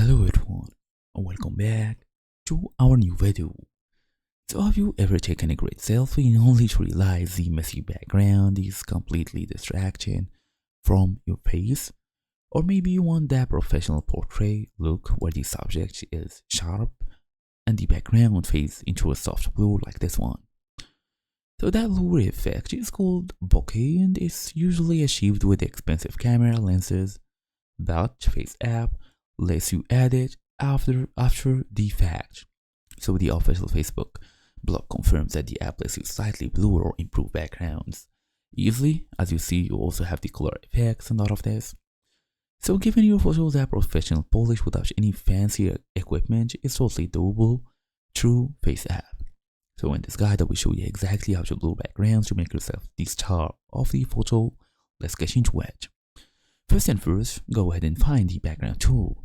Hello everyone, and welcome back to our new video. So have you ever taken a great selfie only to realize the messy background is completely distracting from your face? Or maybe you want that professional portrait look where the subject is sharp and the background fades into a soft blur like this one. So that blur effect is called bokeh and is usually achieved with expensive camera lenses, but FaceApp lets you add it after the fact. So the official Facebook blog confirms that the app lets you slightly blur or improve backgrounds easily. As you see, you also have the color effects and all of this. So giving your photos that professional polish without any fancy equipment is totally doable through FaceApp. So in this guide I will show you exactly how to blur backgrounds to make yourself the star of the photo. Let's get into it. First and first, go ahead and find the background tool.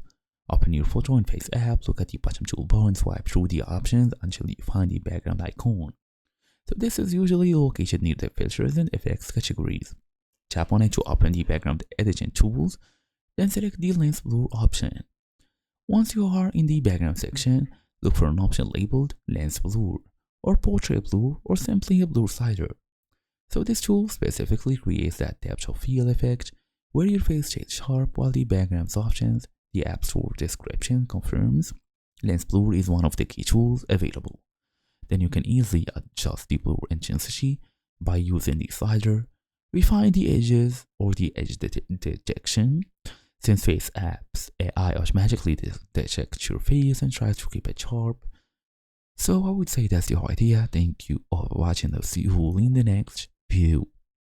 Open your photo in FaceApp, look at the bottom toolbar and swipe through the options until you find the background icon. So this is usually located near the filters and effects categories. Tap on it to open the background editing tools, then select the lens blur option. Once you are in the background section, look for an option labeled lens blur or portrait blur or simply a blur slider. So this tool specifically creates that depth of field effect where your face stays sharp while the background softens. The App Store description confirms lens blur is one of the key tools available. Then you can easily adjust the blur intensity by using the slider, refine the edges or the edge detection, since FaceApp's AI automatically detects your face and tries to keep it sharp. So I would say that's the whole idea. Thank you all for watching. I'll see you all in the next video.